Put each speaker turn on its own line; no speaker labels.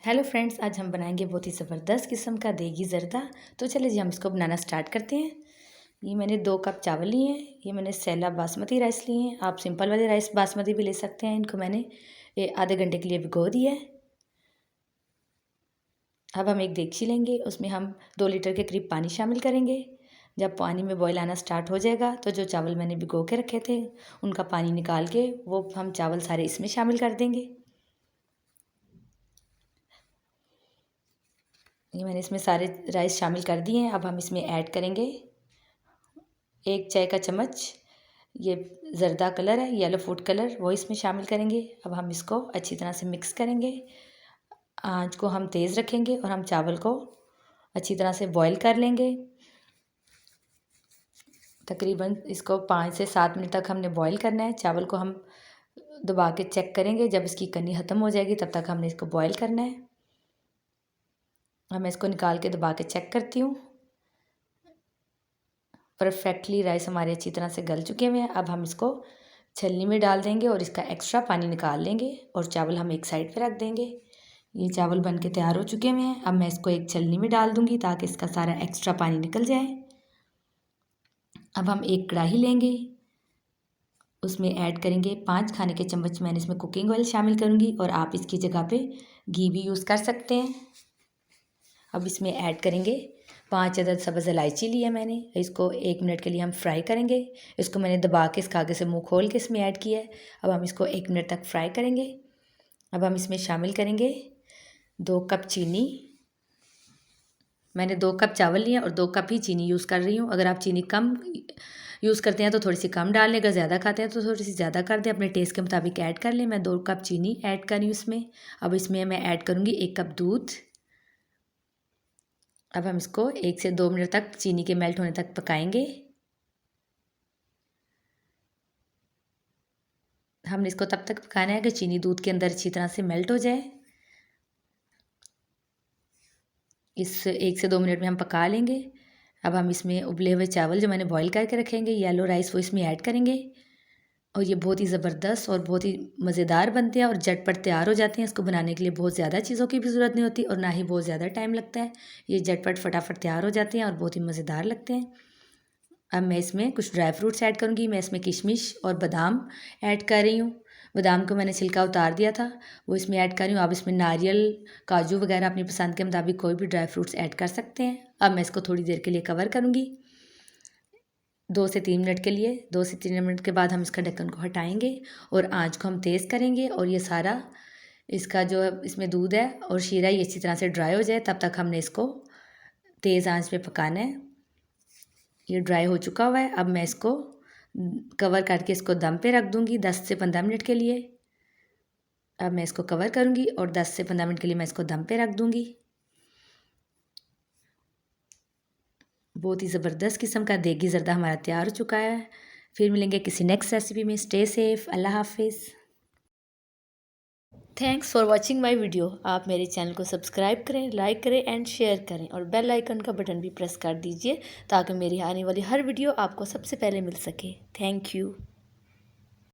Hello friends, आज हम बनाएंगे बहुत ही ज़बरदस्त किस्म का देगी ज़र्दा। तो चलिए जी हम इसको बनाना स्टार्ट करते हैं। ये मैंने 2 कप चावल लिए हैं। ये मैंने सैला बासमती राइस लिए हैं। आप सिंपल वाले राइस बासमती भी ले सकते हैं। इनको मैंने आधे घंटे के लिए भिगो दिया है। अब हम एक देगची लेंगे, उसमें हम 2 लीटर के करीब पानी शामिल करेंगे। जब पानी में बॉयल आना स्टार्ट हो जाएगा तो जो चावल मैंने भिगो के रखे थे उनका पानी निकाल के वो हम चावल सारे इसमें शामिल कर देंगे। ये मैंने इसमें सारे राइस शामिल कर दिए हैं। अब हम इसमें ऐड करेंगे 1 चाय का चम्मच ये ज़र्दा कलर है, येलो फूड कलर, वो इसमें शामिल करेंगे। अब हम इसको अच्छी तरह से मिक्स करेंगे। आंच को हम तेज़ रखेंगे और हम चावल को अच्छी तरह से बॉईल कर लेंगे। तकरीबन इसको 5 से 7 मिनट तक हमने बॉईल करना है। चावल को हम दबा के चेक करेंगे, जब इसकी कनी ख़त्म हो जाएगी तब तक हमने इसको बॉईल करना है। अब मैं इसको निकाल के दबा के चेक करती हूँ। परफेक्टली राइस हमारे अच्छी तरह से गल चुके हुए हैं। अब हम इसको छलनी में डाल देंगे और इसका एक्स्ट्रा पानी निकाल लेंगे और चावल हम एक साइड पे रख देंगे। ये चावल बन के तैयार हो चुके हुए हैं। अब मैं इसको एक छलनी में डाल दूँगी ताकि इसका सारा एक्स्ट्रा पानी निकल जाए। अब हम एक कढ़ाई लेंगे, उसमें ऐड करेंगे 5 खाने के चम्मच मैंने इसमें कुकिंग ऑयल शामिल करूँगी और आप इसकी जगह पे घी भी यूज़ कर सकते हैं। अब इसमें ऐड करेंगे 5 अदद सब्ज़ इलायची ली है मैंने। इसको 1 मिनट के लिए हम फ्राई करेंगे। इसको मैंने दबा के इसका आगे से मुंह खोल के इसमें ऐड किया है। अब हम इसको 1 मिनट तक फ्राई करेंगे। अब हम इसमें शामिल करेंगे 2 कप चीनी। मैंने 2 कप चावल लिए और 2 कप ही चीनी यूज़ कर रही हूँ। अगर आप चीनी कम यूज़ करते हैं तो थोड़ी सी कम डाल लें, अगर ज़्यादा खाते हैं तो थोड़ी सी ज़्यादा कर दें, अपने टेस्ट के मुताबिक ऐड कर लें। मैं 2 कप चीनी ऐड कर रही हूँ इसमें। अब इसमें मैं ऐड करूँगी 1 कप दूध। अब हम इसको 1 से 2 मिनट तक चीनी के मेल्ट होने तक पकाएंगे। हमने इसको तब तक पकाना है कि चीनी दूध के अंदर अच्छी तरह से मेल्ट हो जाए। इस 1 से 2 मिनट में हम पका लेंगे। अब हम इसमें उबले हुए चावल जो मैंने बॉईल करके रखेंगे, येलो राइस, वो इसमें ऐड करेंगे और ये बहुत ही ज़बरदस्त और बहुत ही मज़ेदार बनते हैं और झटपट तैयार हो जाते हैं। इसको बनाने के लिए बहुत ज़्यादा चीज़ों की भी ज़रूरत नहीं होती और ना ही बहुत ज़्यादा टाइम लगता है। ये झटपट फटाफट तैयार हो जाते हैं और बहुत ही मज़ेदार लगते हैं। अब मैं इसमें कुछ ड्राई फ्रूट्स ऐड करूँगी। मैं इसमें किशमिश और बादाम ऐड कर रही हूँ। बादाम को मैंने छिलका उतार दिया था, वो इसमें ऐड कर रही हूँ। आप इसमें नारियल, काजू वगैरह अपनी पसंद के मुताबिक कोई भी ड्राई फ्रूट्स ऐड कर सकते हैं। अब मैं इसको थोड़ी देर के लिए कवर करूँगी, 2 से 3 मिनट के लिए। 2 से 3 मिनट के बाद हम इसका ढक्कन को हटाएँगे और आँच को हम तेज़ करेंगे और ये सारा इसका जो इसमें दूध है और शीरा ये अच्छी तरह से ड्राई हो जाए तब तक हमने इसको तेज़ आँच पे पकाना है। ये ड्राई हो चुका हुआ है। अब मैं इसको कवर करके इसको दम पे रख दूँगी 10 से 15 मिनट के लिए। अब मैं इसको कवर करूँगी और 10 से 15 मिनट के लिए मैं इसको दम पे रख दूँगी। बहुत ही ज़बरदस्त किस्म का देगी ज़र्दा हमारा तैयार हो चुका है। फिर मिलेंगे किसी नेक्स्ट रेसिपी में। Stay safe. अल्लाह हाफिज़। Thanks for watching my video. आप मेरे चैनल को सब्सक्राइब करें, लाइक करें एंड शेयर करें और बेल आइकन का बटन भी प्रेस कर दीजिए ताकि मेरी आने वाली हर वीडियो आपको सबसे पहले मिल सके। Thank you.